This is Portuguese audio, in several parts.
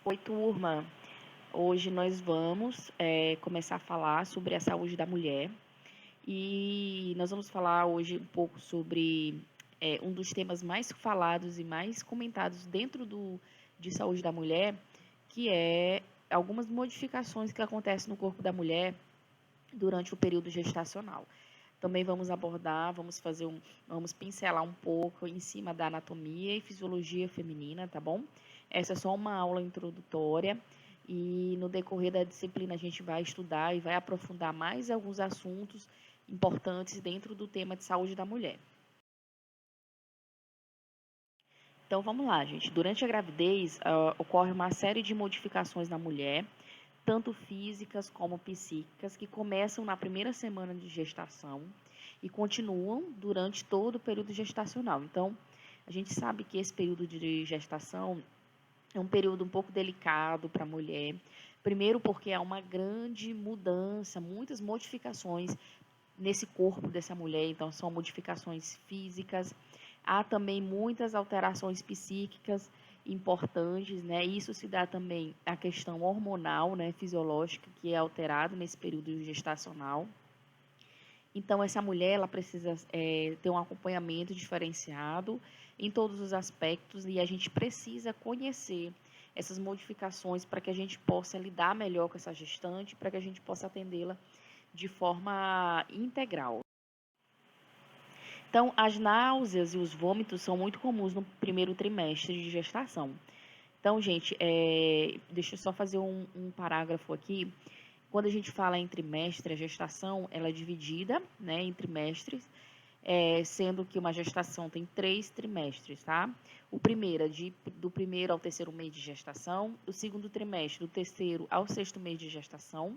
Oi, turma. Hoje nós vamos começar a falar sobre a saúde da mulher e nós vamos falar hoje um pouco sobre um dos temas mais falados e mais comentados dentro de saúde da mulher, que é algumas modificações que acontecem no corpo da mulher durante o período gestacional. Também vamos abordar, vamos pincelar um pouco em cima da anatomia e fisiologia feminina, tá bom? Essa é só uma aula introdutória e no decorrer da disciplina a gente vai estudar e vai aprofundar mais alguns assuntos importantes dentro do tema de saúde da mulher. Então vamos lá, gente. Durante a gravidez, ocorre uma série de modificações na mulher, tanto físicas como psíquicas, que começam na primeira semana de gestação e continuam durante todo o período gestacional. Então, a gente sabe que esse período de gestação é um período um pouco delicado para a mulher. Primeiro, porque há uma grande mudança, muitas modificações nesse corpo dessa mulher. Então, são modificações físicas. Há também muitas alterações psíquicas importantes, né? Isso se dá também à questão hormonal, né, fisiológica, que é alterado nesse período gestacional. Então, essa mulher ela precisa ter um acompanhamento diferenciado em todos os aspectos e a gente precisa conhecer essas modificações para que a gente possa lidar melhor com essa gestante, para que a gente possa atendê-la de forma integral. Então, as náuseas e os vômitos são muito comuns no primeiro trimestre de gestação. Então, gente, deixa eu só fazer um parágrafo aqui. Quando a gente fala em trimestre, a gestação ela é dividida, né, em trimestres, sendo que uma gestação tem 3 trimestres, tá? O primeiro é do primeiro ao terceiro mês de gestação, o segundo trimestre do terceiro ao sexto mês de gestação,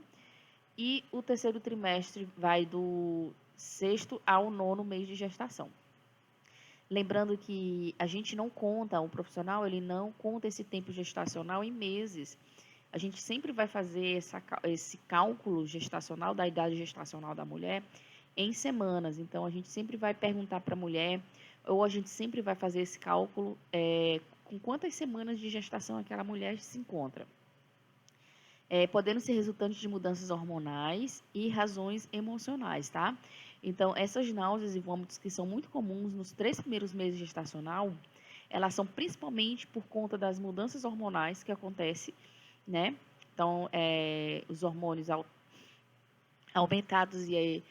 e o terceiro trimestre vai do sexto ao nono mês de gestação. Lembrando que a gente não conta, o profissional ele não conta esse tempo gestacional em meses. A gente sempre vai fazer esse cálculo gestacional, da idade gestacional da mulher, em semanas. Então, a gente sempre vai perguntar para a mulher, ou a gente sempre vai fazer esse cálculo com quantas semanas de gestação aquela mulher se encontra. Podendo ser resultante de mudanças hormonais e razões emocionais, tá? Então, essas náuseas e vômitos que são muito comuns nos 3 primeiros meses gestacional, elas são principalmente por conta das mudanças hormonais que acontecem, né? Então, os hormônios aumentados e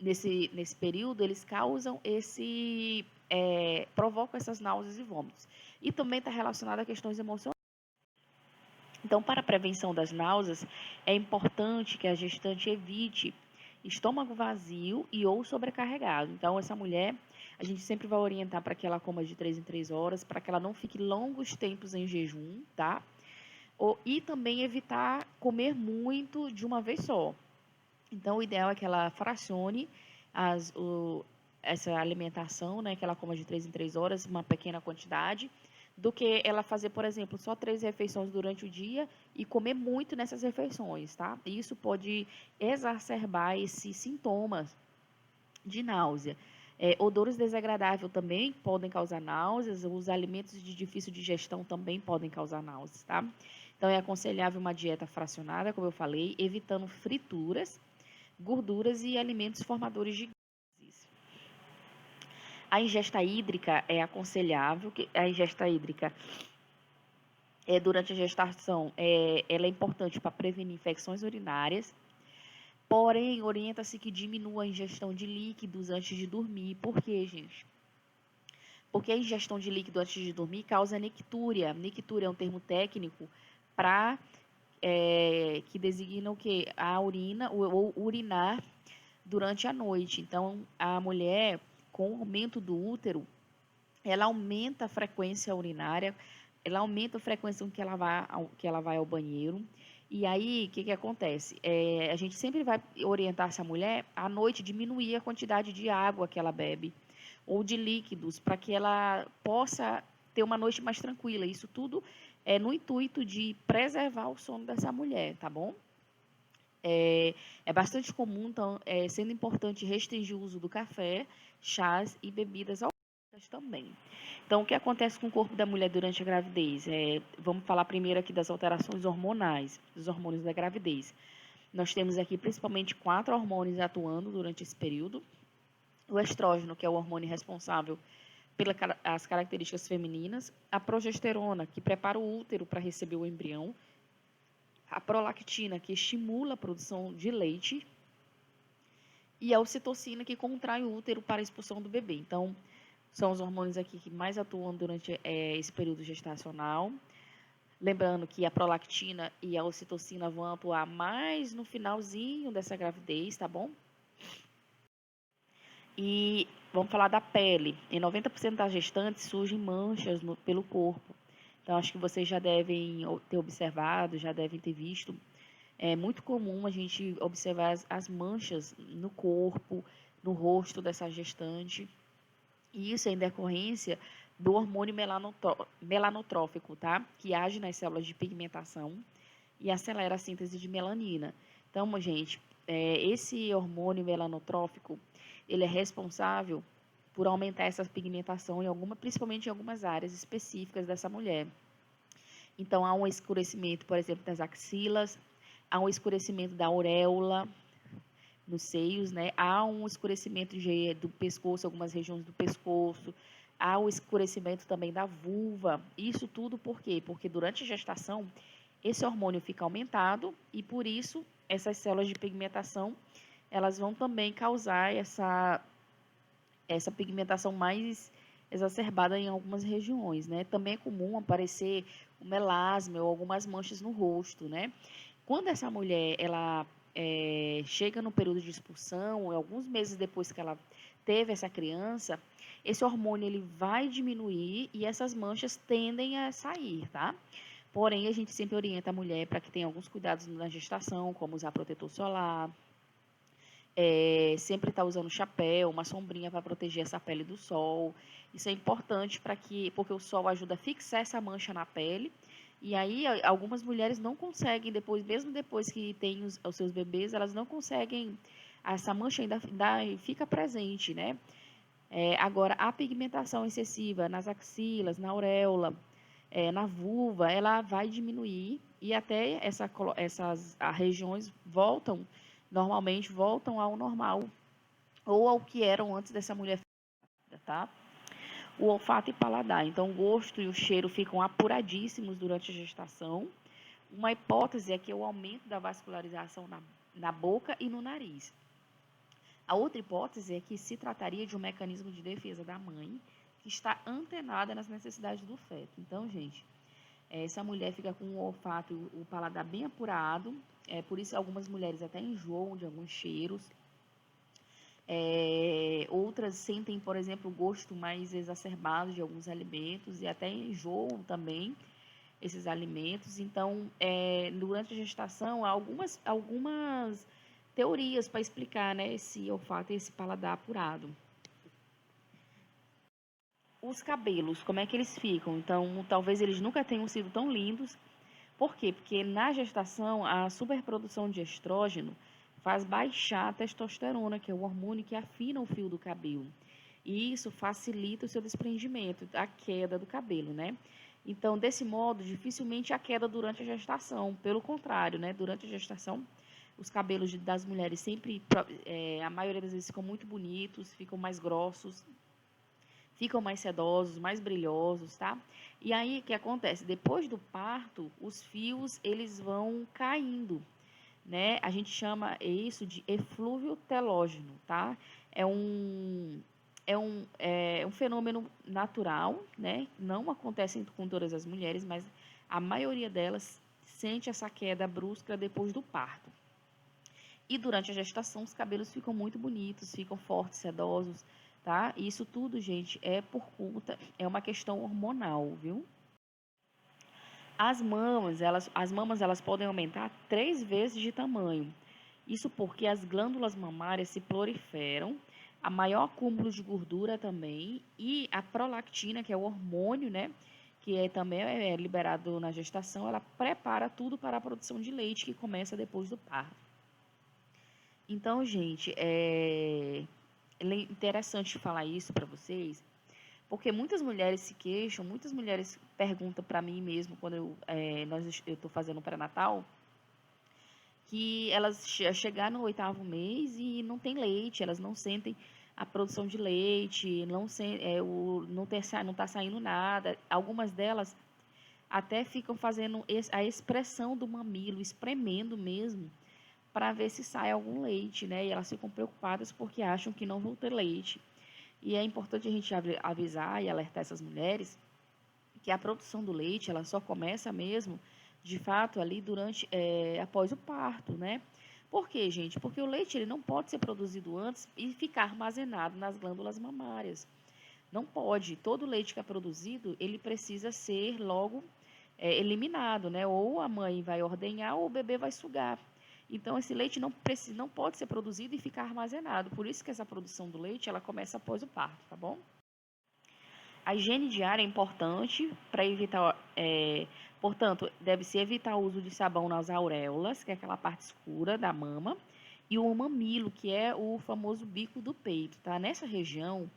nesse período, eles causam provocam essas náuseas e vômitos. E também está relacionado a questões emocionais. Então, para a prevenção das náuseas, é importante que a gestante evite estômago vazio e ou sobrecarregado. Então, essa mulher, a gente sempre vai orientar para que ela coma de 3 em 3 horas, para que ela não fique longos tempos em jejum, tá? E também evitar comer muito de uma vez só. Então, o ideal é que ela fracione essa alimentação, né? Que ela coma de 3 em 3 horas, uma pequena quantidade, do que ela fazer, por exemplo, só 3 refeições durante o dia e comer muito nessas refeições, tá? Isso pode exacerbar esses sintomas de náusea. Odores desagradáveis também podem causar náuseas, os alimentos de difícil digestão também podem causar náuseas, tá? Então, é aconselhável uma dieta fracionada, como eu falei, evitando frituras, gorduras e alimentos formadores de gases. A ingesta hídrica é aconselhável, a ingesta hídrica durante a gestação, ela é importante para prevenir infecções urinárias, porém, orienta-se que diminua a ingestão de líquidos antes de dormir. Por quê, gente? Porque a ingestão de líquido antes de dormir causa nictúria. Nictúria é um termo técnico para que designa o quê? A urina, ou urinar durante a noite. Então, a mulher, com o aumento do útero, ela aumenta a frequência urinária, ela aumenta a frequência com que ela vai ao banheiro. E aí, o que acontece? A gente sempre vai orientar essa mulher à noite diminuir a quantidade de água que ela bebe ou de líquidos para que ela possa ter uma noite mais tranquila. Isso tudo é no intuito de preservar o sono dessa mulher, tá bom? É bastante comum, então, sendo importante restringir o uso do café, chás e bebidas alcoólicas também. Então, o que acontece com o corpo da mulher durante a gravidez? Vamos falar primeiro aqui das alterações hormonais, dos hormônios da gravidez. Nós temos aqui principalmente 4 hormônios atuando durante esse período. O estrógeno, que é o hormônio responsável pelas características femininas. A progesterona, que prepara o útero para receber o embrião. A prolactina, que estimula a produção de leite. E a ocitocina, que contrai o útero para a expulsão do bebê. Então, são os hormônios aqui que mais atuam durante esse período gestacional. Lembrando que a prolactina e a ocitocina vão atuar mais no finalzinho dessa gravidez, tá bom? E vamos falar da pele. Em 90% das gestantes surgem manchas pelo corpo. Então, acho que vocês já devem ter observado, já devem ter visto. É muito comum a gente observar as manchas no corpo, no rosto dessa gestante. E isso é em decorrência do hormônio melanotrófico, tá? Que age nas células de pigmentação e acelera a síntese de melanina. Então, gente, esse hormônio melanotrófico, ele é responsável por aumentar essa pigmentação principalmente em algumas áreas específicas dessa mulher. Então, há um escurecimento, por exemplo, das axilas, há um escurecimento da auréola nos seios, né? Há um escurecimento do pescoço, algumas regiões do pescoço, há o escurecimento também da vulva. Isso tudo por quê? Porque durante a gestação, esse hormônio fica aumentado e, por isso, essas células de pigmentação, elas vão também causar essa pigmentação mais exacerbada em algumas regiões, né? Também é comum aparecer o melasma ou algumas manchas no rosto, né? Quando essa mulher, ela chega no período de expulsão, alguns meses depois que ela teve essa criança, esse hormônio ele vai diminuir e essas manchas tendem a sair, tá? Porém, a gente sempre orienta a mulher para que tenha alguns cuidados na gestação, como usar protetor solar, sempre estar usando chapéu, uma sombrinha para proteger essa pele do sol. Isso é importante porque o sol ajuda a fixar essa mancha na pele. E aí, algumas mulheres não conseguem, mesmo depois que têm os seus bebês, elas não conseguem, essa mancha ainda fica presente, né? Agora, a pigmentação excessiva nas axilas, na auréola, na vulva, ela vai diminuir e até essas regiões normalmente voltam ao normal ou ao que eram antes dessa mulher, tá? O olfato e paladar. Então, o gosto e o cheiro ficam apuradíssimos durante a gestação. Uma hipótese é que é o aumento da vascularização na boca e no nariz. A outra hipótese é que se trataria de um mecanismo de defesa da mãe que está antenada nas necessidades do feto. Então, gente, essa mulher fica com o olfato e o paladar bem apurado. Por isso, algumas mulheres até enjoam de alguns cheiros. Outras sentem, por exemplo, o gosto mais exacerbado de alguns alimentos e até enjoam também esses alimentos. Então, durante a gestação, há algumas teorias para explicar, né, esse olfato e esse paladar apurado. Os cabelos, como é que eles ficam? Então, talvez eles nunca tenham sido tão lindos. Por quê? Porque na gestação, a superprodução de estrógeno faz baixar a testosterona, que é o hormônio que afina o fio do cabelo. E isso facilita o seu desprendimento, a queda do cabelo, né? Então, desse modo, dificilmente há queda durante a gestação. Pelo contrário, né? Durante a gestação, os cabelos das mulheres sempre, a maioria das vezes, ficam muito bonitos, ficam mais grossos, ficam mais sedosos, mais brilhosos, tá? E aí, o que acontece? Depois do parto, os fios, eles vão caindo, né? A gente chama isso de eflúvio telógeno, tá? É um fenômeno natural, né? Não acontece com todas as mulheres, mas a maioria delas sente essa queda brusca depois do parto. E durante a gestação, os cabelos ficam muito bonitos, ficam fortes, sedosos, tá? E isso tudo, gente, é uma questão hormonal, viu? As mamas, elas podem aumentar 3 vezes de tamanho. Isso porque as glândulas mamárias se proliferam, há maior acúmulo de gordura também, e a prolactina, que é o hormônio, né, que também é liberado na gestação, ela prepara tudo para a produção de leite, que começa depois do parto. Então, gente, é interessante falar isso para vocês, Porque muitas mulheres se queixam, muitas mulheres perguntam para mim mesmo, quando eu estou fazendo o pré-natal, que elas chegaram no 8º mês e não tem leite, elas não sentem a produção de leite, não está saindo nada. Algumas delas até ficam fazendo a expressão do mamilo, espremendo mesmo, para ver se sai algum leite, né? E elas ficam preocupadas porque acham que não vão ter leite. E é importante a gente avisar e alertar essas mulheres que a produção do leite, ela só começa mesmo, de fato, ali após o parto, né? Por quê, gente? Porque o leite ele não pode ser produzido antes e ficar armazenado nas glândulas mamárias. Não pode. Todo leite que é produzido, ele precisa ser logo eliminado, né? Ou a mãe vai ordenhar ou o bebê vai sugar. Então, esse leite não pode ser produzido e ficar armazenado. Por isso que essa produção do leite, ela começa após o parto, tá bom? A higiene diária é importante para evitar, portanto, deve-se evitar o uso de sabão nas auréolas, que é aquela parte escura da mama, e o mamilo, que é o famoso bico do peito, tá? Nessa região,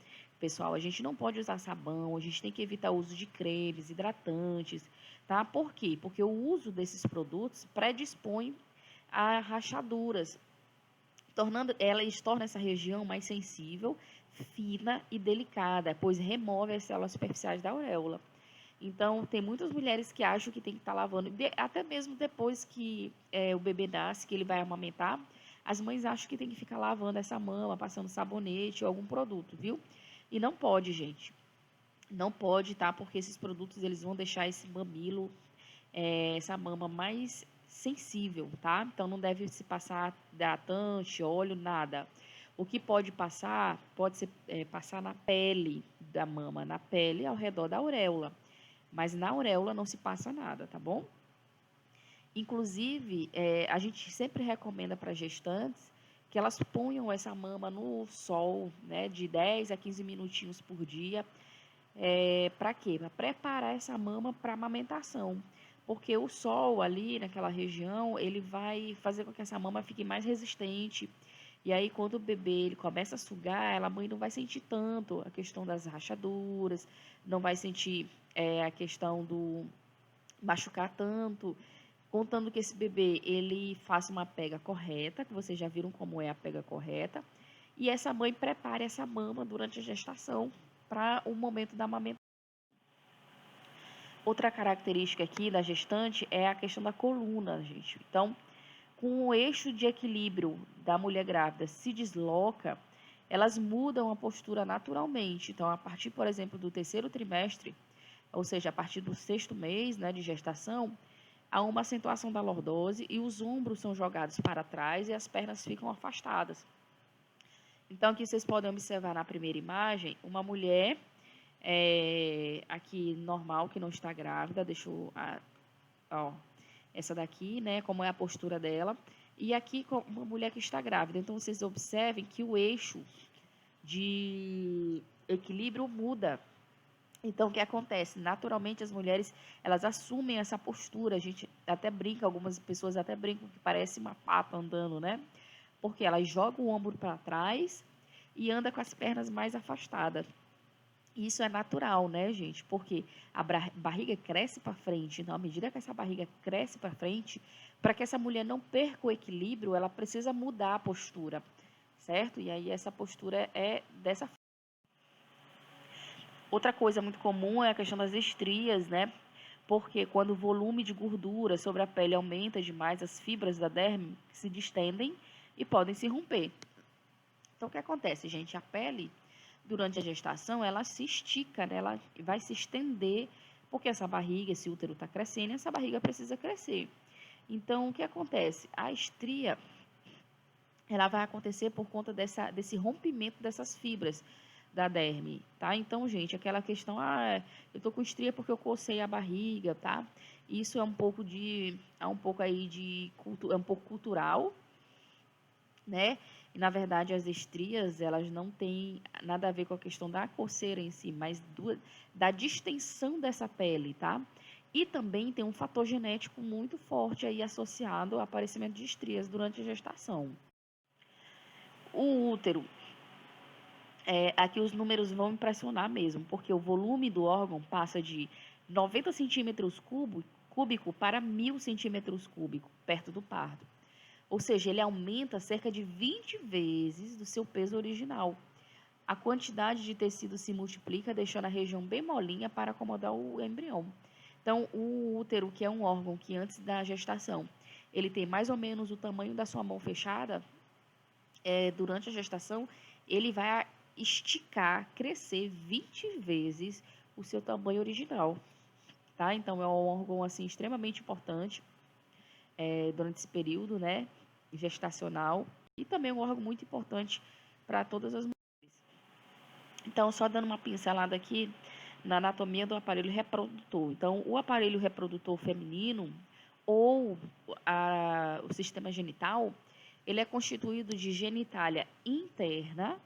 pessoal, a gente não pode usar sabão, a gente tem que evitar o uso de cremes, hidratantes, tá? Por quê? Porque o uso desses produtos predispõe a rachaduras, elas tornam essa região mais sensível, fina e delicada, pois remove as células superficiais da auréola. Então, tem muitas mulheres que acham que tem que estar lavando, até mesmo depois que o bebê nasce, que ele vai amamentar, as mães acham que tem que ficar lavando essa mama, passando sabonete ou algum produto, viu? E não pode, gente. Não pode, tá? Porque esses produtos, eles vão deixar esse mamilo, essa mama mais sensível, tá? Então, não deve se passar hidratante, óleo, nada. O que pode ser passar na pele da mama, na pele ao redor da auréola. Mas na auréola não se passa nada, tá bom? Inclusive, a gente sempre recomenda para gestantes que elas ponham essa mama no sol, né, de 10 a 15 minutinhos por dia. Para quê? Para preparar essa mama para amamentação. Porque o sol ali naquela região, ele vai fazer com que essa mama fique mais resistente. E aí, quando o bebê ele começa a sugar, a mãe não vai sentir tanto a questão das rachaduras, não vai sentir a questão do machucar tanto, contando que esse bebê ele faça uma pega correta, que vocês já viram como é a pega correta, e essa mãe prepare essa mama durante a gestação para o momento da amamentação. Outra característica aqui da gestante é a questão da coluna, gente. Então, com o eixo de equilíbrio da mulher grávida se desloca, elas mudam a postura naturalmente. Então, a partir, por exemplo, do 3º trimestre, ou seja, a partir do 6º mês, né, de gestação, há uma acentuação da lordose e os ombros são jogados para trás e as pernas ficam afastadas. Então, aqui vocês podem observar na primeira imagem uma mulher aqui normal, que não está grávida, essa daqui, né, como é a postura dela, e aqui uma mulher que está grávida. Então, vocês observem que o eixo de equilíbrio muda. Então, o que acontece? Naturalmente, as mulheres, elas assumem essa postura. A gente até brinca, algumas pessoas até brincam que parece uma pata andando, né? Porque elas jogam o ombro para trás e andam com as pernas mais afastadas. Isso é natural, né, gente? Porque a barriga cresce para frente. Então, à medida que essa barriga cresce para frente, para que essa mulher não perca o equilíbrio, ela precisa mudar a postura, certo? E aí, essa postura é dessa forma. Outra coisa muito comum é a questão das estrias, né? Porque quando o volume de gordura sobre a pele aumenta demais, as fibras da derme se distendem e podem se romper. Então, o que acontece, gente? A pele, durante a gestação, ela se estica, né? Ela vai se estender, porque essa barriga, esse útero está crescendo, e essa barriga precisa crescer. Então, o que acontece? A estria, ela vai acontecer por conta desse rompimento dessas fibras da derme, tá? Então, gente, aquela questão, eu tô com estria porque eu cocei a barriga, tá? Isso é um pouco cultural, né? E, na verdade, as estrias, elas não têm nada a ver com a questão da coceira em si, mas da distensão dessa pele, tá? E também tem um fator genético muito forte aí associado ao aparecimento de estrias durante a gestação. O útero, aqui os números vão impressionar mesmo, porque o volume do órgão passa de 90 centímetros cúbico para 1.000 centímetros cúbicos, perto do parto. Ou seja, ele aumenta cerca de 20 vezes do seu peso original. A quantidade de tecido se multiplica, deixando a região bem molinha para acomodar o embrião. Então, o útero, que é um órgão que antes da gestação, ele tem mais ou menos o tamanho da sua mão fechada, durante a gestação, ele vai esticar, crescer 20 vezes o seu tamanho original. Tá? Então, é um órgão assim, extremamente importante durante esse período, né, gestacional, e também um órgão muito importante para todas as mulheres. Então, só dando uma pincelada aqui na anatomia do aparelho reprodutor. Então, o aparelho reprodutor feminino ou o sistema genital, ele é constituído de genitália interna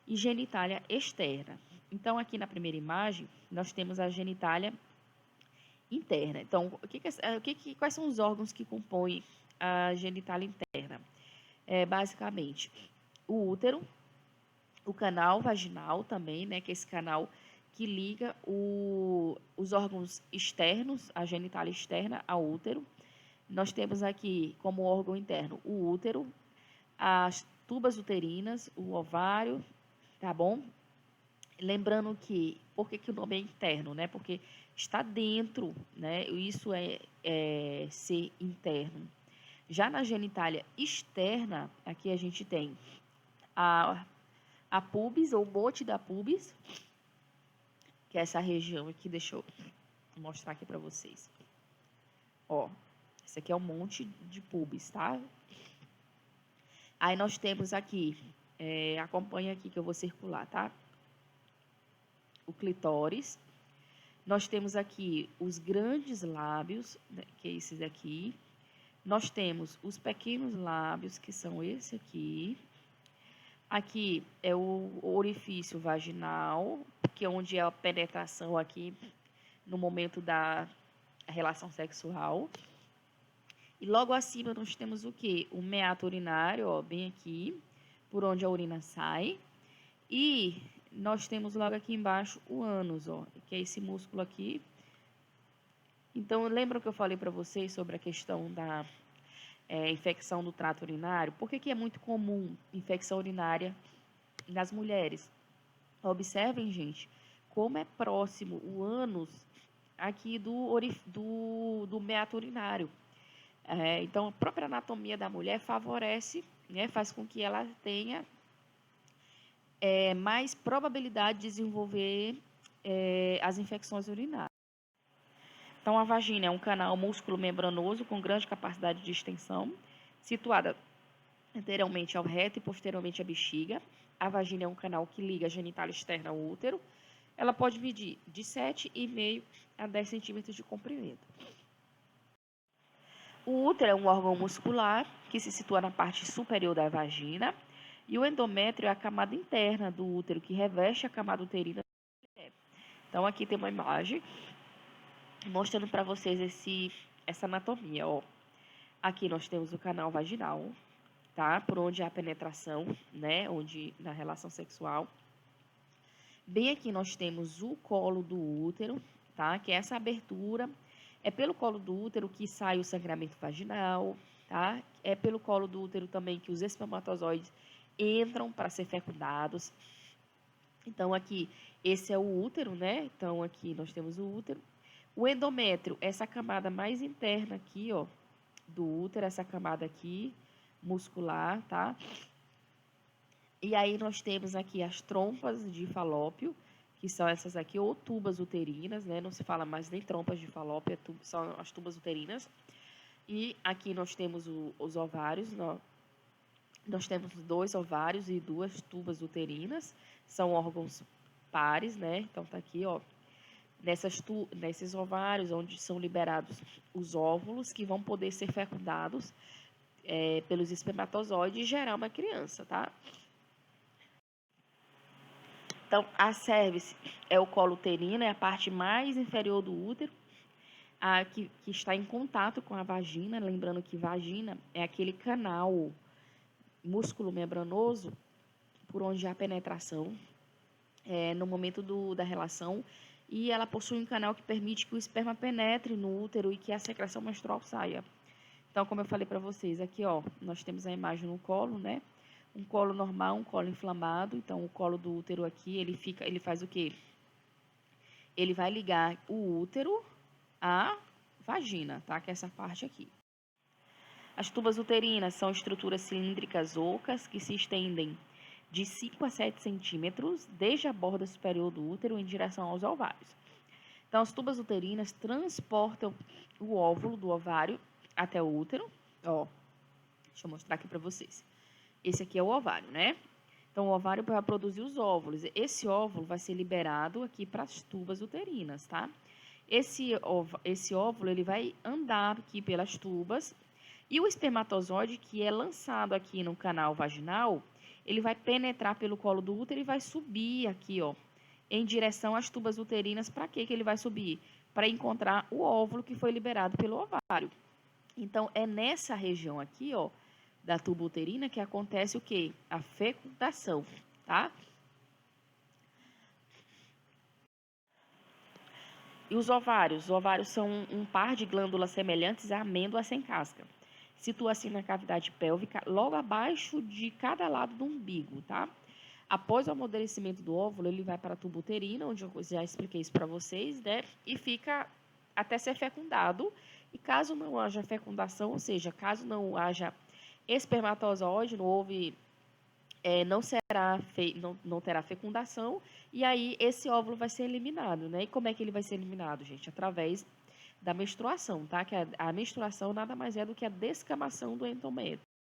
e genitália externa. Então, aqui na primeira imagem, nós temos a genitália interna. Então, quais são os órgãos que compõem a genitália interna? Basicamente, o útero, o canal vaginal também, né, que é esse canal que liga os órgãos externos, a genitália externa ao útero. Nós temos aqui como órgão interno o útero, as tubas uterinas, o ovário, tá bom? Lembrando que, por que o nome é interno, né? Porque está dentro, né? Isso é ser interno. Já na genitália externa, aqui a gente tem a pubis, ou mote da pubis, que é essa região aqui, deixa eu mostrar aqui para vocês. Ó, esse aqui é o monte de pubis, tá? Aí nós temos aqui, acompanha aqui que eu vou circular, tá? O clitóris. Nós temos aqui os grandes lábios, né, que é esses aqui. Nós temos os pequenos lábios, que são esse aqui. Aqui é o orifício vaginal, que é onde é a penetração aqui no momento da relação sexual. E logo acima nós temos o quê? O meato urinário, ó, bem aqui, por onde a urina sai. E nós temos logo aqui embaixo o ânus, ó, que é esse músculo aqui. Então, lembra que eu falei para vocês sobre a questão da infecção do trato urinário? Por que é muito comum infecção urinária nas mulheres? Observem, gente, como é próximo o ânus aqui do meato urinário. Então, a própria anatomia da mulher favorece, né, faz com que ela tenha mais probabilidade de desenvolver as infecções urinárias. Então, a vagina é um canal músculo membranoso com grande capacidade de extensão, situada anteriormente ao reto e posteriormente à bexiga. A vagina é um canal que liga a genitália externa ao útero. Ela pode medir de 7,5 a 10 centímetros de comprimento. O útero é um órgão muscular que se situa na parte superior da vagina. E o endométrio é a camada interna do útero que reveste a camada uterina da mulher. Então, aqui tem uma imagem mostrando para vocês essa anatomia, ó. Aqui nós temos o canal vaginal, tá? Por onde há a penetração, né? Onde na relação sexual. Bem aqui nós temos o colo do útero, tá? Que é essa abertura. É pelo colo do útero que sai o sangramento vaginal, tá? É pelo colo do útero também que os espermatozoides entram para ser fecundados. Então, aqui, esse é o útero, né? Então, aqui nós temos o útero. O endométrio, essa camada mais interna aqui, ó, do útero, essa camada aqui, muscular, tá? E aí, nós temos aqui as trompas de falópio, que são essas aqui, ou tubas uterinas, né? Não se fala mais nem trompas de falópio, são as tubas uterinas. E aqui nós temos os ovários, nós temos 2 ovários e 2 tubas uterinas, são órgãos pares, né? Então, tá aqui, ó, nesses ovários, onde são liberados os óvulos, que vão poder ser fecundados pelos espermatozoides e gerar uma criança, tá? Então, a cérvix é o colo uterino, é a parte mais inferior do útero, que está em contato com a vagina. Lembrando que vagina é aquele canal músculo membranoso por onde há penetração, no momento da relação, e ela possui um canal que permite que o esperma penetre no útero e que a secreção menstrual saia. Então, como eu falei para vocês, aqui, ó, nós temos a imagem no colo, né? Um colo normal, um colo inflamado. Então, o colo do útero aqui, ele faz o quê? Ele vai ligar o útero à vagina, tá? Que é essa parte aqui. As tubas uterinas são estruturas cilíndricas ocas que se estendem de 5 a 7 centímetros desde a borda superior do útero em direção aos ovários. Então, as tubas uterinas transportam o óvulo do ovário até o útero. Ó, deixa eu mostrar aqui para vocês. Esse aqui é o ovário, né? Então, o ovário vai produzir os óvulos. Esse óvulo vai ser liberado aqui para as tubas uterinas, tá? Esse óvulo, ele vai andar aqui pelas tubas e o espermatozoide, que é lançado aqui no canal vaginal, ele vai penetrar pelo colo do útero e vai subir aqui, ó, em direção às tubas uterinas. Para que ele vai subir? Para encontrar o óvulo que foi liberado pelo ovário. Então, é nessa região aqui, ó, da tuba uterina que acontece o quê? A fecundação, tá? E os ovários? Os ovários são um par de glândulas semelhantes a amêndoa sem casca. Situa-se na cavidade pélvica, logo abaixo de cada lado do umbigo, tá? Após o amadurecimento do óvulo, ele vai para a tuba uterina, onde eu já expliquei isso para vocês, né? E fica até ser fecundado. E caso não haja fecundação, ou seja, caso não haja espermatozoide, não terá fecundação, e aí esse óvulo vai ser eliminado, né? E como é que ele vai ser eliminado, gente? Através da menstruação, tá? Que a menstruação nada mais é do que a descamação do endométrio.